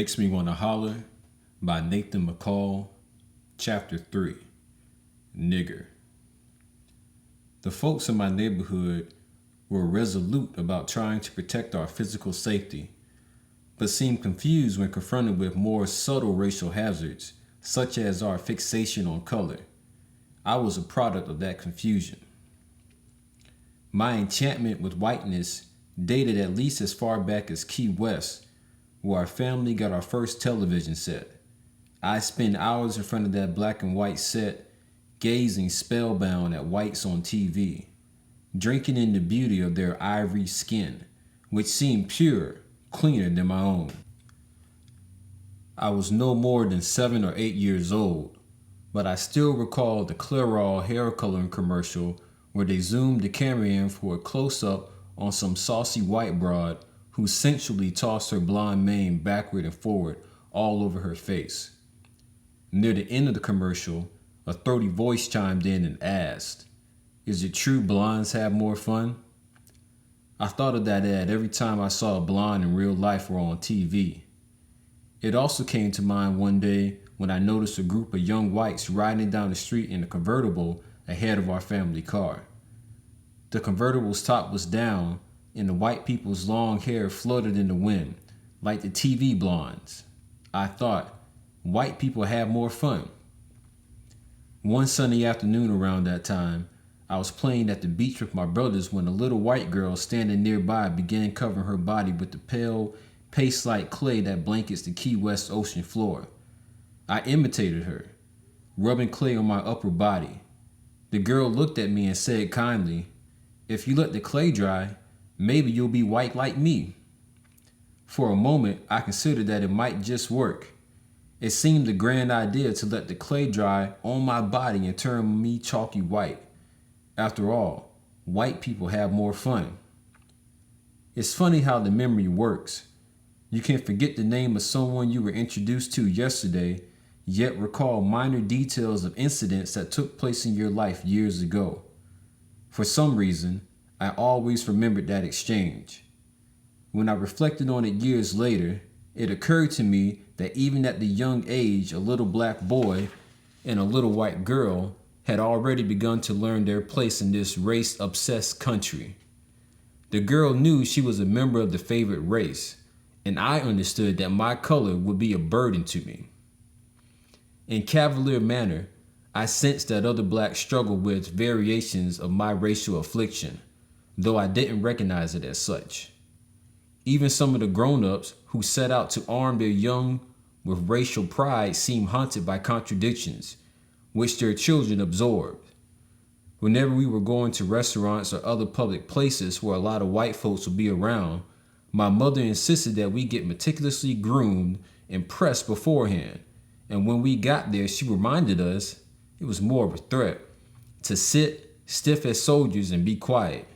Makes Me Wanna Holler by Nathan McCall, Chapter 3, Nigger. The folks in my neighborhood were resolute about trying to protect our physical safety, but seemed confused when confronted with more subtle racial hazards, such as our fixation on color. I was a product of that confusion. My enchantment with whiteness dated at least as far back as Key West, where our family got our first television set. I spent hours in front of that black and white set, gazing spellbound at whites on TV, drinking in the beauty of their ivory skin, which seemed pure, cleaner than my own. I was no more than 7 or 8 years old, but I still recall the Clairol hair coloring commercial where they zoomed the camera in for a close-up on some saucy white broad who sensually tossed her blonde mane backward and forward all over her face. Near the end of the commercial, a throaty voice chimed in and asked, "Is it true blondes have more fun?" I thought of that ad every time I saw a blonde in real life or on TV. It also came to mind one day when I noticed a group of young whites riding down the street in a convertible ahead of our family car. The convertible's top was down, and the white people's long hair floated in the wind, like the TV blondes. I thought, white people have more fun. One sunny afternoon around that time, I was playing at the beach with my brothers when a little white girl standing nearby began covering her body with the pale, paste-like clay that blankets the Key West ocean floor. I imitated her, rubbing clay on my upper body. The girl looked at me and said kindly, "If you let the clay dry, maybe you'll be white like me." For a moment, I considered that it might just work. It seemed a grand idea to let the clay dry on my body and turn me chalky white. After all, white people have more fun. It's funny how the memory works. You can forget the name of someone you were introduced to yesterday, yet recall minor details of incidents that took place in your life years ago. For some reason, I always remembered that exchange. When I reflected on it years later, it occurred to me that even at the young age, a little black boy and a little white girl had already begun to learn their place in this race-obsessed country. The girl knew she was a member of the favored race, and I understood that my color would be a burden to me. In cavalier manner, I sensed that other blacks struggled with variations of my racial affliction, though I didn't recognize it as such. Even some of the grown-ups who set out to arm their young with racial pride seemed haunted by contradictions, which their children absorbed. Whenever we were going to restaurants or other public places where a lot of white folks would be around, my mother insisted that we get meticulously groomed and pressed beforehand, and when we got there, she reminded us, it was more of a threat, to sit stiff as soldiers and be quiet.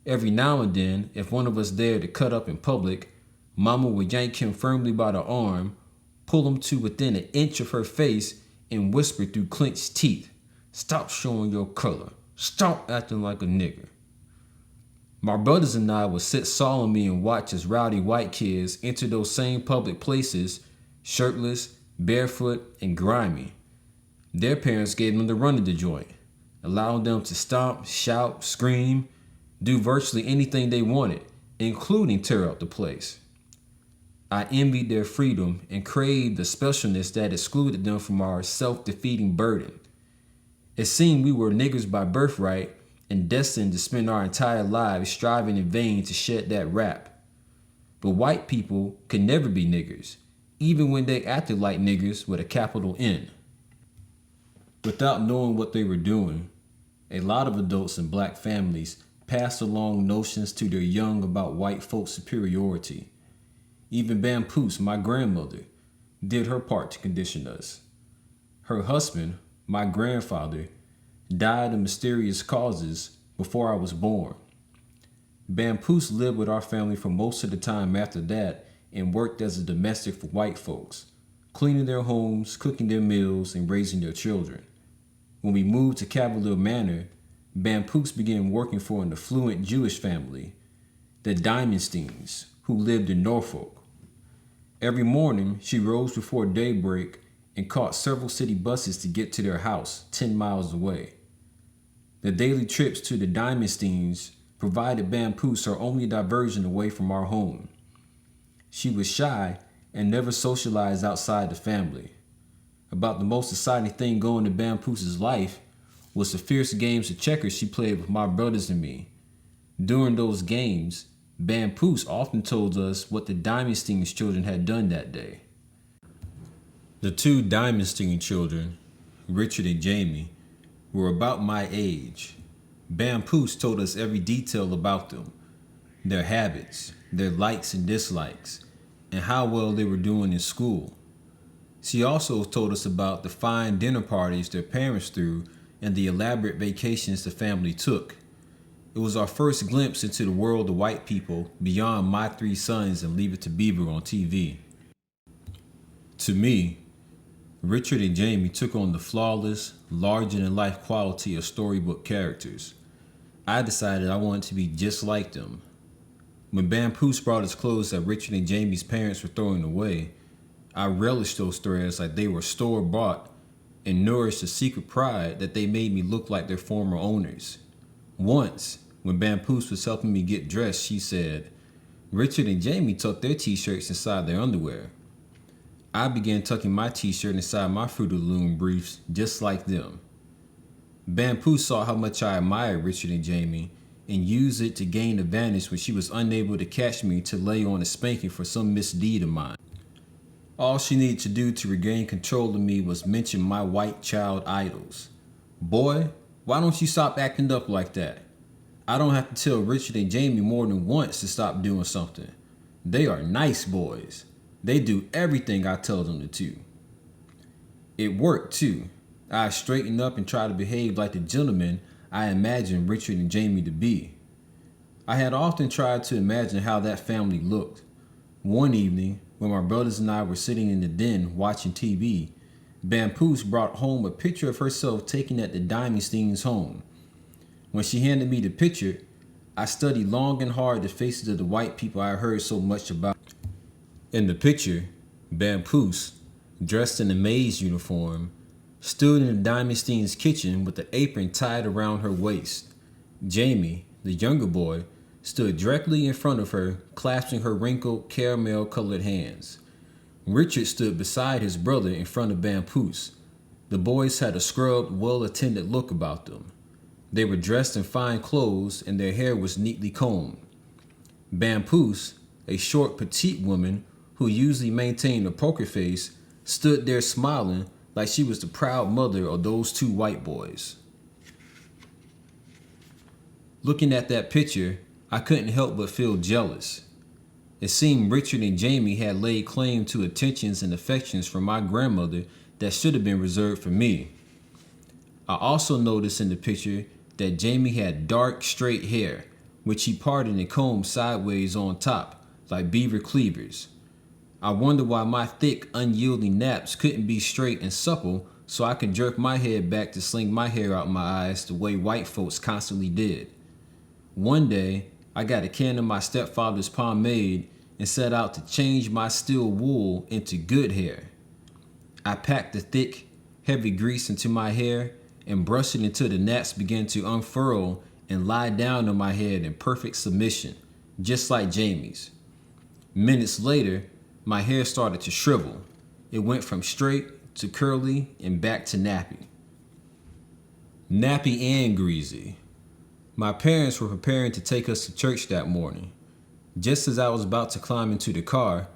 Every now and then, if one of us dared to cut up in public, Mama would yank him firmly by the arm, pull him to within an inch of her face, and whisper through clenched teeth, "Stop showing your color. Stop acting like a nigger." My brothers and I would sit solemnly and watch as rowdy white kids enter those same public places, shirtless, barefoot, and grimy. Their parents gave them the run of the joint, allowing them to stomp, shout, scream, do virtually anything they wanted, including tear up the place. I envied their freedom and craved the specialness that excluded them from our self-defeating burden. It seemed we were niggers by birthright and destined to spend our entire lives striving in vain to shed that rap. But white people could never be niggers, even when they acted like niggers with a capital N. Without knowing what they were doing, a lot of adults in black families passed along notions to their young about white folks' superiority. Even Bampoose, my grandmother, did her part to condition us. Her husband, my grandfather, died of mysterious causes before I was born. Bampoose lived with our family for most of the time after that and worked as a domestic for white folks, cleaning their homes, cooking their meals, and raising their children. When we moved to Cavalier Manor, Bampoose began working for an affluent Jewish family, the Diamondsteins, who lived in Norfolk. Every morning, she rose before daybreak and caught several city buses to get to their house 10 miles away. The daily trips to the Diamondsteins provided Bampoose her only diversion away from our home. She was shy and never socialized outside the family. About the most exciting thing going in Bamboose's life was the fierce games of checkers she played with my brothers and me. During those games, Bampoose often told us what the Diamondsteins children had done that day. The two Diamondstein children, Richard and Jamie, were about my age. Bampoose told us every detail about them, their habits, their likes and dislikes, and how well they were doing in school. She also told us about the fine dinner parties their parents threw and the elaborate vacations the family took. It was our first glimpse into the world of white people beyond My Three Sons and Leave It to Beaver on TV. To me, Richard and Jamie took on the flawless, larger-than-life quality of storybook characters. I decided I wanted to be just like them. When Bampoose brought us clothes that Richard and Jamie's parents were throwing away, I relished those threads like they were store-bought and nourished a secret pride that they made me look like their former owners. Once, when Bampoose was helping me get dressed, she said, "Richard and Jamie tucked their t-shirts inside their underwear." I began tucking my t-shirt inside my Fruit of the Loom briefs just like them. Bampoose saw how much I admired Richard and Jamie and used it to gain advantage when she was unable to catch me to lay on a spanking for some misdeed of mine. All she needed to do to regain control of me was mention my white child idols. "Boy, why don't you stop acting up like that? I don't have to tell Richard and Jamie more than once to stop doing something. They are nice boys. They do everything I tell them to do." It worked too. I straightened up and tried to behave like the gentleman I imagined Richard and Jamie to be. I had often tried to imagine how that family looked. One evening, when my brothers and I were sitting in the den watching TV, Bampoose brought home a picture of herself taken at the Diamondsteins' home. When she handed me the picture, I studied long and hard the faces of the white people I heard so much about. In the picture, Bampoose, dressed in a maid's uniform, stood in the Diamondsteins' kitchen with the apron tied around her waist. Jamie, the younger boy, stood directly in front of her, clasping her wrinkled, caramel-colored hands. Richard stood beside his brother in front of Bampoose. The boys had a scrubbed, well-attended look about them. They were dressed in fine clothes and their hair was neatly combed. Bampoose, a short, petite woman who usually maintained a poker face, stood there smiling like she was the proud mother of those two white boys. Looking at that picture, I couldn't help but feel jealous. It seemed Richard and Jamie had laid claim to attentions and affections from my grandmother that should have been reserved for me. I also noticed in the picture that Jamie had dark, straight hair, which he parted and combed sideways on top, like beaver cleavers. I wondered why my thick, unyielding naps couldn't be straight and supple so I could jerk my head back to sling my hair out my eyes the way white folks constantly did. One day, I got a can of my stepfather's pomade and set out to change my steel wool into good hair. I packed the thick, heavy grease into my hair and brushed it until the gnats began to unfurl and lie down on my head in perfect submission, just like Jamie's. Minutes later, my hair started to shrivel. It went from straight to curly and back to nappy. Nappy and greasy. My parents were preparing to take us to church that morning. Just as I was about to climb into the car,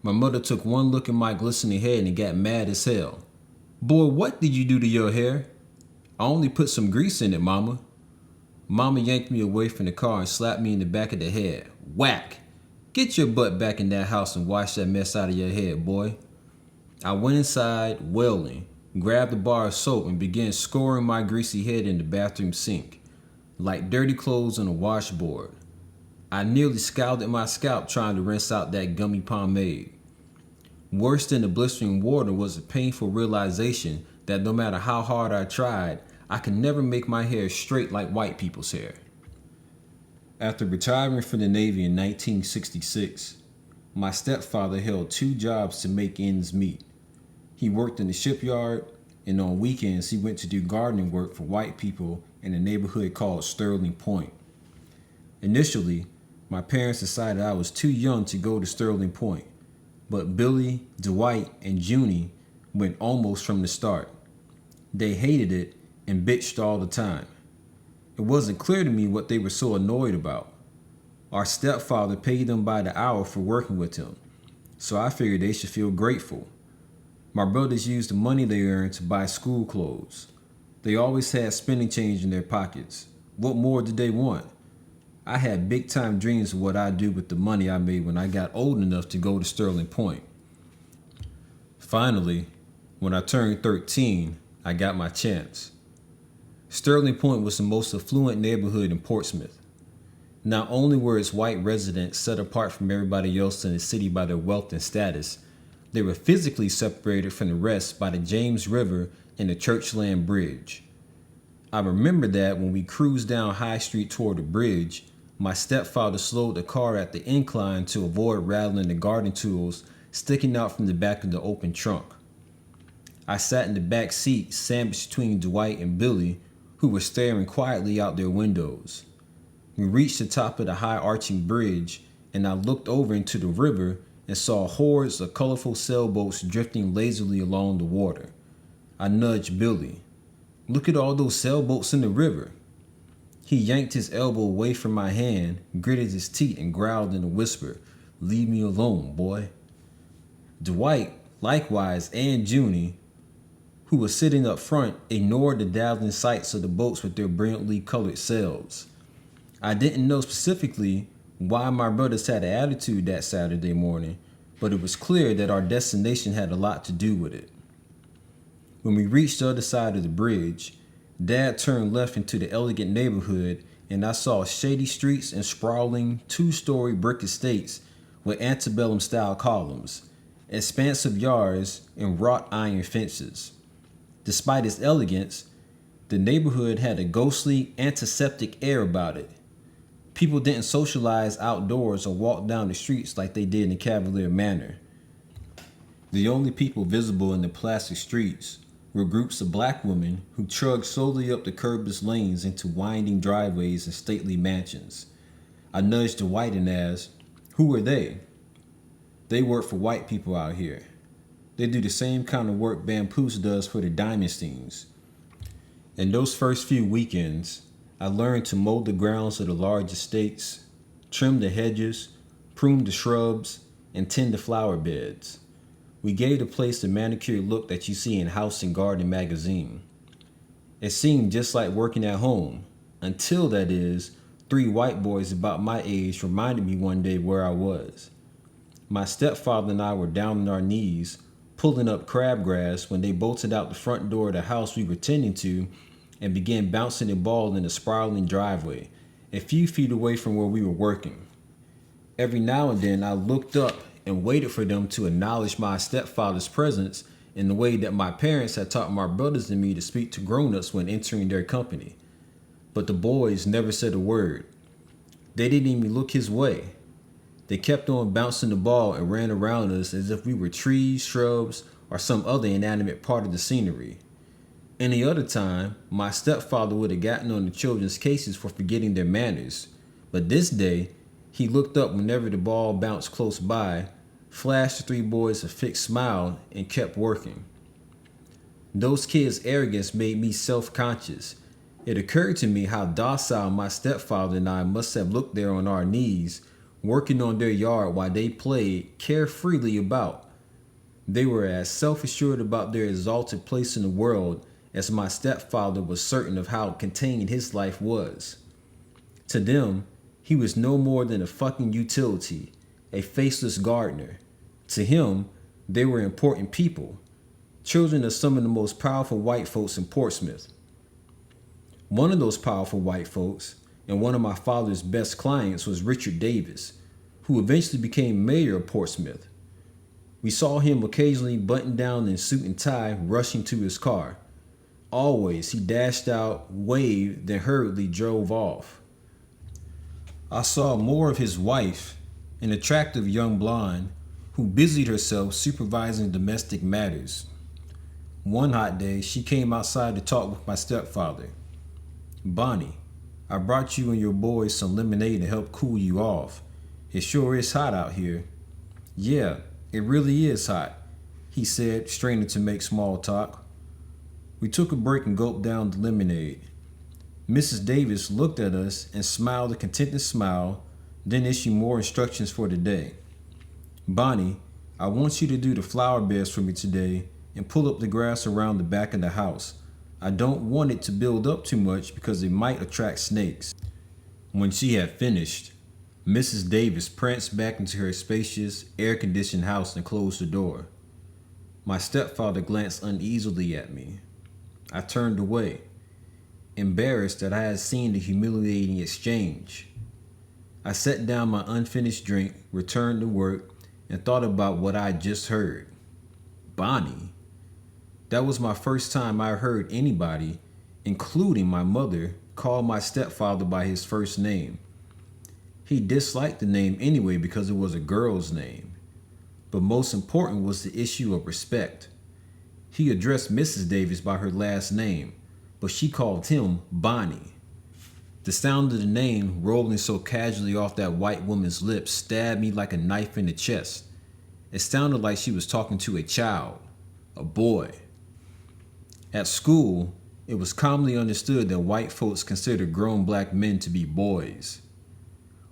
my mother took one look at my glistening head and got mad as hell. "Boy, what did you do to your hair?" "I only put some grease in it, Mama." Mama yanked me away from the car and slapped me in the back of the head. Whack! "Get your butt back in that house and wash that mess out of your head, boy." I went inside, wailing, grabbed a bar of soap and began scouring my greasy head in the bathroom sink, like dirty clothes on a washboard. I nearly scalded my scalp trying to rinse out that gummy pomade. Worse than the blistering water was a painful realization that no matter how hard I tried, I could never make my hair straight like white people's hair. After retiring from the Navy in 1966, My stepfather held 2 jobs to make ends meet. He worked in the shipyard, and on weekends he went to do gardening work for white people in a neighborhood called Sterling Point. Initially, my parents decided I was too young to go to Sterling Point, but Billy, Dwight, and Junie went almost from the start. They hated it and bitched all the time. It wasn't clear to me what they were so annoyed about. Our stepfather paid them by the hour for working with him, so I figured they should feel grateful. My brothers used the money they earned to buy school clothes. They always had spending change in their pockets. What more did they want? I had big time dreams of what I'd do with the money I made when I got old enough to go to Sterling Point. Finally, when I turned 13, I got my chance. Sterling Point was the most affluent neighborhood in Portsmouth. Not only were its white residents set apart from everybody else in the city by their wealth and status, they were physically separated from the rest by the James River and the Churchland Bridge. I remember that when we cruised down High Street toward the bridge, my stepfather slowed the car at the incline to avoid rattling the garden tools sticking out from the back of the open trunk. I sat in the back seat sandwiched between Dwight and Billy, who were staring quietly out their windows. We reached the top of the high arching bridge, and I looked over into the river and saw hordes of colorful sailboats drifting lazily along the water. I nudged Billy. "Look at all those sailboats in the river." He yanked his elbow away from my hand, gritted his teeth, and growled in a whisper, "Leave me alone, boy." Dwight, likewise, and Junie, who was sitting up front, ignored the dazzling sights of the boats with their brilliantly colored sails. I didn't know specifically why my brothers had an attitude that Saturday morning, but it was clear that our destination had a lot to do with it. When we reached the other side of the bridge, Dad turned left into the elegant neighborhood, and I saw shady streets and sprawling 2-story brick estates with antebellum-style columns, expansive yards, and wrought iron fences. Despite its elegance, the neighborhood had a ghostly, antiseptic air about it. People didn't socialize outdoors or walk down the streets like they did in the Cavalier Manor. The only people visible in the plastic streets were groups of black women who trudged slowly up the curbless lanes into winding driveways and stately mansions. I nudged Dwight and asked, "Who are they?" "They work for white people out here. They do the same kind of work Bampoose does for the Diamonsteins." In those first few weekends, I learned to mow the grounds of the large estates, trim the hedges, prune the shrubs, and tend the flower beds. We gave the place the manicured look that you see in House and Garden magazine. It seemed just like working at home, until, that is, 3 white boys about my age reminded me one day where I was. My stepfather and I were down on our knees, pulling up crabgrass when they bolted out the front door of the house we were tending to and began bouncing the ball in the spiraling driveway, a few feet away from where we were working. Every now and then I looked up and waited for them to acknowledge my stepfather's presence in the way that my parents had taught my brothers and me to speak to grown-ups when entering their company. But the boys never said a word. They didn't even look his way. They kept on bouncing the ball and ran around us as if we were trees, shrubs, or some other inanimate part of the scenery. Any other time, my stepfather would have gotten on the children's cases for forgetting their manners. But this day, he looked up whenever the ball bounced close by, flashed the 3 boys a fixed smile, and kept working. Those kids' arrogance made me self-conscious. It occurred to me how docile my stepfather and I must have looked there on our knees, working on their yard while they played carefreely about. They were as self-assured about their exalted place in the world as my stepfather was certain of how contained his life was. To them, he was no more than a fucking utility, a faceless gardener. To him, they were important people, children of some of the most powerful white folks in Portsmouth. One of those powerful white folks, and one of my father's best clients, was Richard Davis, who eventually became mayor of Portsmouth. We saw him occasionally buttoned down in suit and tie, rushing to his car. Always, he dashed out, waved, then hurriedly drove off. I saw more of his wife, an attractive young blonde who busied herself supervising domestic matters. One hot day, she came outside to talk with my stepfather. "Bonnie, I brought you and your boys some lemonade to help cool you off. It sure is hot out here." "Yeah, it really is hot," he said, straining to make small talk. We took a break and gulped down the lemonade. Mrs. Davis looked at us and smiled a contented smile, then issued more instructions for the day. "Bonnie, I want you to do the flower beds for me today and pull up the grass around the back of the house. I don't want it to build up too much because it might attract snakes." When she had finished, Mrs. Davis pranced back into her spacious, air-conditioned house and closed the door. My stepfather glanced uneasily at me. I turned away, embarrassed that I had seen the humiliating exchange. I set down my unfinished drink, returned to work, and thought about what I had just heard. Bonnie. That was my first time I heard anybody, including my mother, call my stepfather by his first name. He disliked the name anyway because it was a girl's name. But most important was the issue of respect. He addressed Mrs. Davis by her last name, but she called him Bonnie. The sound of the name rolling so casually off that white woman's lips stabbed me like a knife in the chest. It sounded like she was talking to a child, a boy. At school, it was commonly understood that white folks considered grown black men to be boys.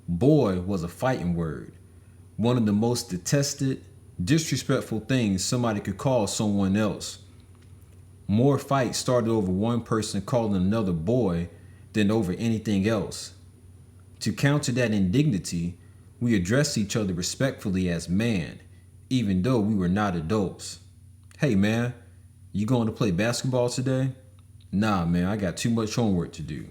Boy was a fighting word, one of the most detested, disrespectful things somebody could call someone else. More fights started over one person calling another boy than over anything else. To counter that indignity, we addressed each other respectfully as man, even though we were not adults. "Hey man, you going to play basketball today?" "Nah man, I got too much homework to do."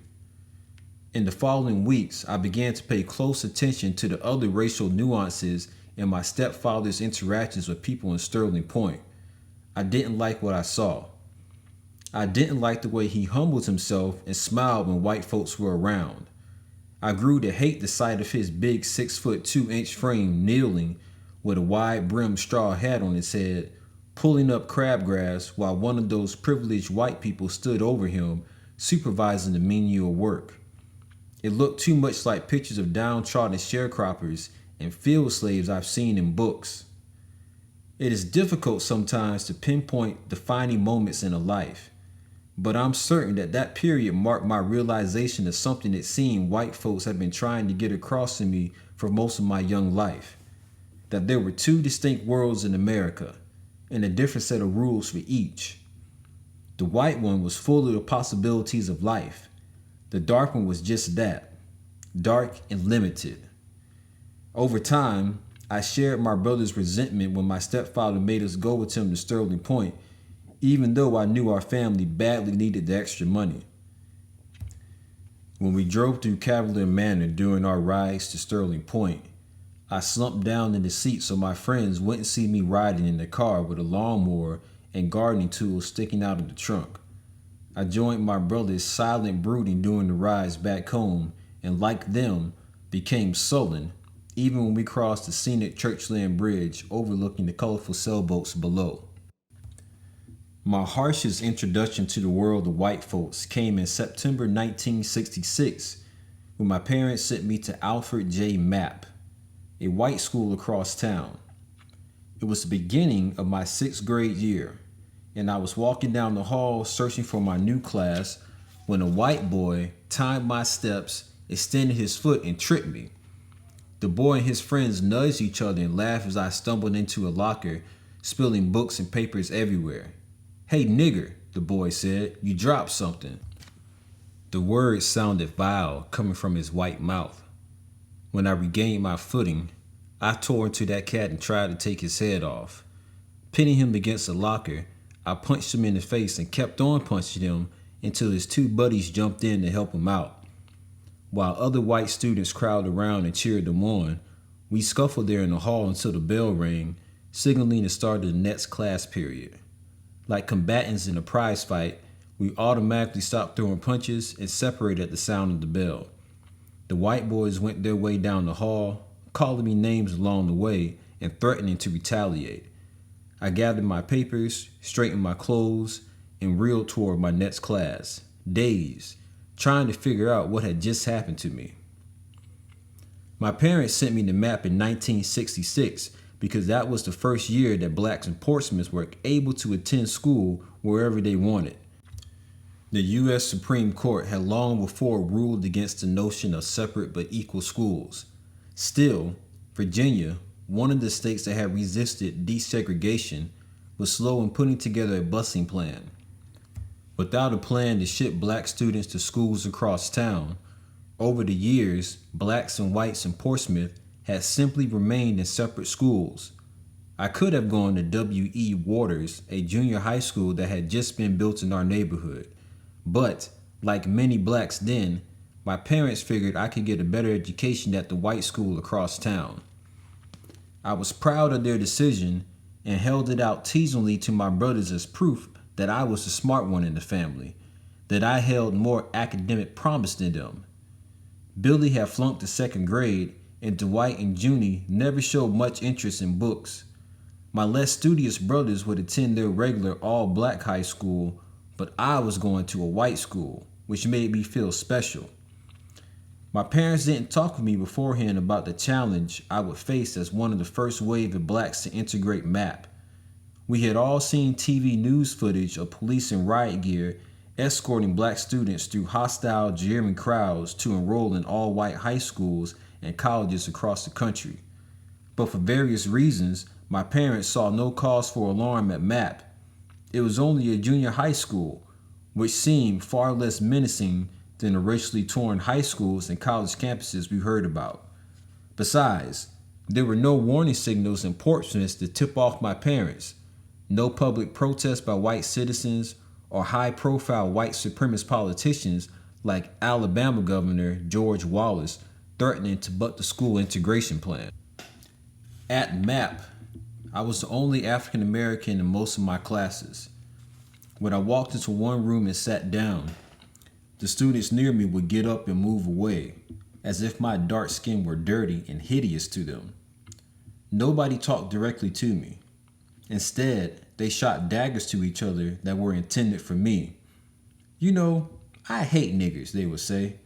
In the following weeks, I began to pay close attention to the other racial nuances in my stepfather's interactions with people in Sterling Point. I didn't like what I saw. I didn't like the way he humbled himself and smiled when white folks were around. I grew to hate the sight of his big 6'2" frame kneeling with a wide-brimmed straw hat on his head, pulling up crabgrass while one of those privileged white people stood over him, supervising the menial work. It looked too much like pictures of downtrodden sharecroppers and field slaves I've seen in books. It is difficult sometimes to pinpoint defining moments in a life, but I'm certain that that period marked my realization of something it seemed white folks had been trying to get across to me for most of my young life, that there were two distinct worlds in America, and a different set of rules for each. The white one was full of the possibilities of life. The dark one was just that, dark and limited. Over time, I shared my brother's resentment when my stepfather made us go with him to Sterling Point, even though I knew our family badly needed the extra money. When we drove through Cavalier Manor during our rides to Sterling Point, I slumped down in the seat so my friends wouldn't see me riding in the car with a lawnmower and gardening tools sticking out of the trunk. I joined my brother's silent brooding during the rides back home and, like them, became sullen even when we crossed the scenic Churchland Bridge overlooking the colorful sailboats below. My harshest introduction to the world of white folks came in September 1966 when my parents sent me to Alfred J. Mapp, a white school across town. It was the beginning of my 6th grade year, and I was walking down the hall searching for my new class when a white boy timed my steps, extended his foot, and tripped me. The boy and his friends nudged each other and laughed as I stumbled into a locker, spilling books and papers everywhere. "Hey nigger," the boy said, "you dropped something." The words sounded vile coming from his white mouth. When I regained my footing, I tore into that cat and tried to take his head off. Pinning him against a locker, I punched him in the face and kept on punching him until his two buddies jumped in to help him out. While other white students crowded around and cheered them on, we scuffled there in the hall until the bell rang, signaling the start of the next class period. Like combatants in a prize fight, we automatically stopped throwing punches and separated at the sound of the bell. The white boys went their way down the hall, calling me names along the way and threatening to retaliate. I gathered my papers, straightened my clothes, and reeled toward my next class, dazed, trying to figure out what had just happened to me. My parents sent me the map in 1966 because that was the first year that blacks in Portsmouth were able to attend school wherever they wanted. The U.S. Supreme Court had long before ruled against the notion of separate but equal schools. Still, Virginia, one of the states that had resisted desegregation, was slow in putting together a busing plan. Without a plan to ship black students to schools across town, over the years, blacks and whites in Portsmouth had simply remained in separate schools. I could have gone to W.E. Waters, a junior high school that had just been built in our neighborhood. But, like many blacks then, my parents figured I could get a better education at the white school across town. I was proud of their decision and held it out teasingly to my brothers as proof that I was the smart one in the family, that I held more academic promise than them. Billy had flunked the second grade, and Dwight and Junie never showed much interest in books. My less studious brothers would attend their regular all-black high school, but I was going to a white school, which made me feel special. My parents didn't talk with me beforehand about the challenge I would face as one of the first wave of blacks to integrate MAP. We had all seen TV news footage of police in riot gear escorting black students through hostile, jeering crowds to enroll in all-white high schools and colleges across the country. But for various reasons, my parents saw no cause for alarm at MAP. It was only a junior high school, which seemed far less menacing than the racially torn high schools and college campuses we heard about. Besides, there were no warning signals in Portsmouth to tip off my parents, no public protests by white citizens or high-profile white supremacist politicians like Alabama Governor George Wallace threatening to butt the school integration plan. At MAP, I was the only African American in most of my classes. When I walked into one room and sat down, the students near me would get up and move away, as if my dark skin were dirty and hideous to them. Nobody talked directly to me. Instead, they shot daggers to each other that were intended for me. "You know, I hate niggers," they would say.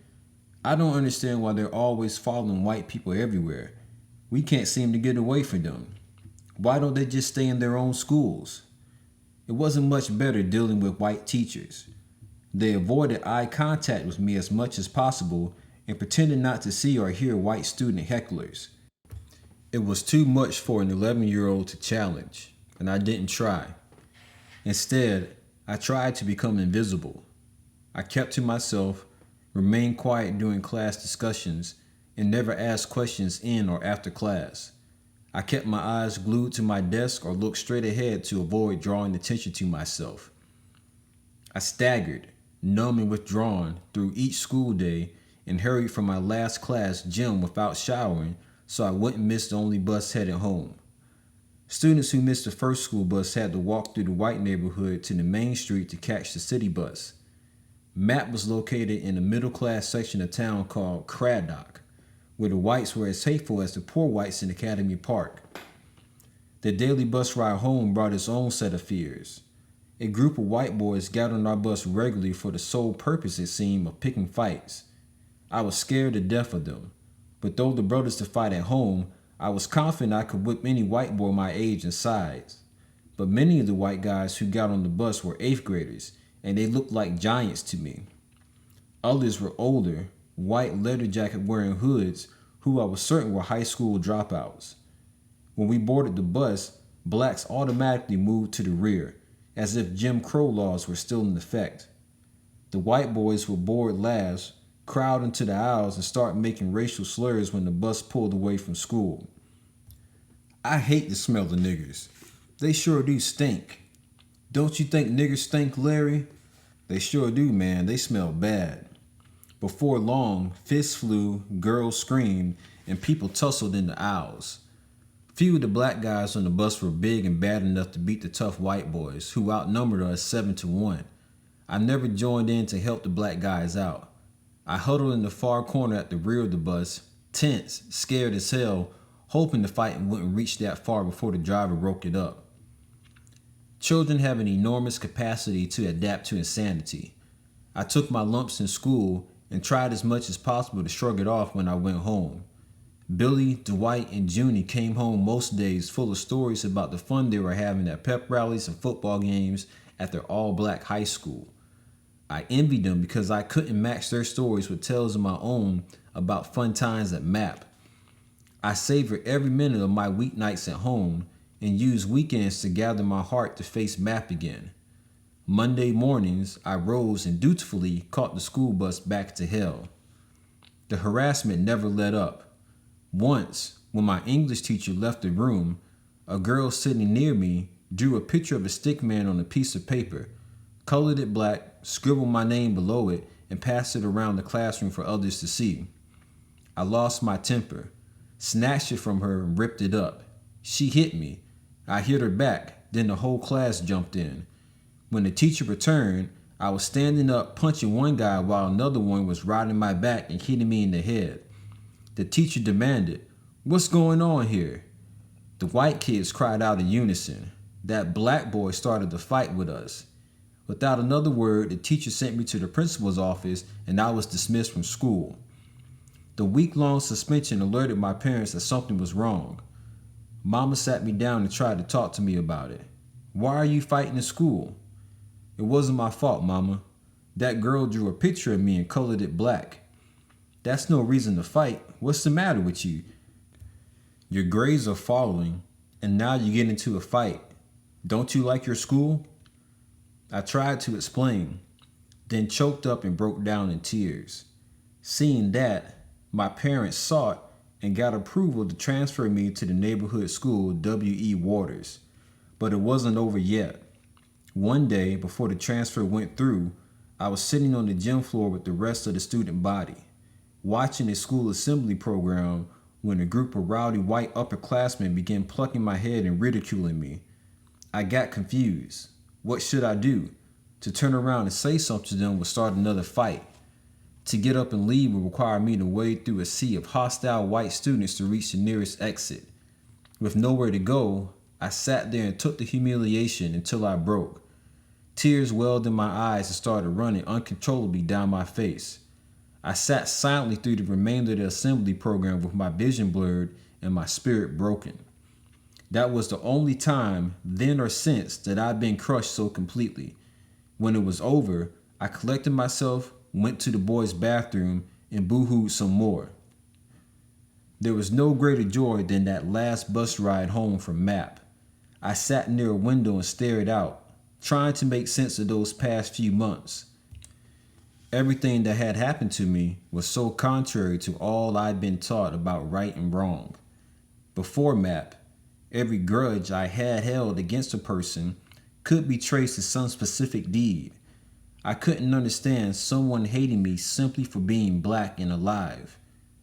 "I don't understand why they're always following white people everywhere. We can't seem to get away from them. Why don't they just stay in their own schools?" It wasn't much better dealing with white teachers. They avoided eye contact with me as much as possible and pretended not to see or hear white student hecklers. It was too much for an 11-year-old to challenge, and I didn't try. Instead, I tried to become invisible. I kept to myself, remained quiet during class discussions, and never asked questions in or after class. I kept my eyes glued to my desk or looked straight ahead to avoid drawing attention to myself. I staggered, numb and withdrawn, through each school day and hurried from my last class gym without showering so I wouldn't miss the only bus headed home. Students who missed the first school bus had to walk through the white neighborhood to the main street to catch the city bus. MAP was located in the middle-class section of town called Craddock, where the whites were as hateful as the poor whites in Academy Park. The daily bus ride home brought its own set of fears. A group of white boys got on our bus regularly for the sole purpose, it seemed, of picking fights. I was scared to death of them, but though the brothers to fight at home, I was confident I could whip any white boy my age and size. But many of the white guys who got on the bus were 8th graders, and they looked like giants to me. Others were older, white leather jacket wearing hoods who I was certain were high school dropouts. When we boarded the bus, blacks automatically moved to the rear, as if Jim Crow laws were still in effect. The white boys would board last, crowd into the aisles, and start making racial slurs when the bus pulled away from school. I hate the smell of niggers. They sure do stink. Don't you think niggers stink, Larry? They sure do, man. They smell bad. Before long, fists flew, girls screamed, and people tussled in the aisles. Few of the black guys on the bus were big and bad enough to beat the tough white boys, who outnumbered us 7-1. I never joined in to help the black guys out. I huddled in the far corner at the rear of the bus, tense, scared as hell, hoping the fight wouldn't reach that far before the driver broke it up. Children have an enormous capacity to adapt to insanity. I took my lumps in school and tried as much as possible to shrug it off when I went home. Billy, Dwight, and Junie came home most days full of stories about the fun they were having at pep rallies and football games at their all-black high school. I envied them because I couldn't match their stories with tales of my own about fun times at MAP. I savored every minute of my weeknights at home and used weekends to gather my heart to face MAP again. Monday mornings, I rose and dutifully caught the school bus back to hell. The harassment never let up. Once, when my English teacher left the room, a girl sitting near me drew a picture of a stick man on a piece of paper, colored it black, scribbled my name below it, and passed it around the classroom for others to see. I lost my temper, snatched it from her, and ripped it up. She hit me. I hit her back, then the whole class jumped in. When the teacher returned, I was standing up punching one guy while another one was riding my back and hitting me in the head. The teacher demanded, "What's going on here?" The white kids cried out in unison. That black boy started the fight with us. Without another word, the teacher sent me to the principal's office and I was dismissed from school. The week-long suspension alerted my parents that something was wrong. Mama sat me down and tried to talk to me about it. "Why are you fighting in school?" "It wasn't my fault, Mama. That girl drew a picture of me and colored it black." "That's no reason to fight. What's the matter with you? Your grades are falling, and now you get into a fight. Don't you like your school?" I tried to explain, then choked up and broke down in tears. Seeing that, my parents sought and got approval to transfer me to the neighborhood school W.E. Waters, but it wasn't over yet. One day, before the transfer went through, I was sitting on the gym floor with the rest of the student body, watching a school assembly program when a group of rowdy white upperclassmen began plucking my head and ridiculing me. I got confused. What should I do? To turn around and say something to them would start another fight. To get up and leave would require me to wade through a sea of hostile white students to reach the nearest exit. With nowhere to go, I sat there and took the humiliation until I broke. Tears welled in my eyes and started running uncontrollably down my face. I sat silently through the remainder of the assembly program with my vision blurred and my spirit broken. That was the only time, then or since, that I'd been crushed so completely. When it was over, I collected myself, went to the boys' bathroom, and boo-hooed some more. There was no greater joy than that last bus ride home from MAP. I sat near a window and stared out, trying to make sense of those past few months. Everything that had happened to me was so contrary to all I'd been taught about right and wrong. Before MAP, every grudge I had held against a person could be traced to some specific deed. I couldn't understand someone hating me simply for being black and alive.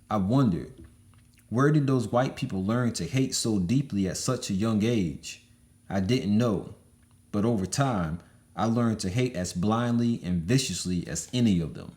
I wondered, where did those white people learn to hate so deeply at such a young age? I didn't know, but over time, I learned to hate as blindly and viciously as any of them.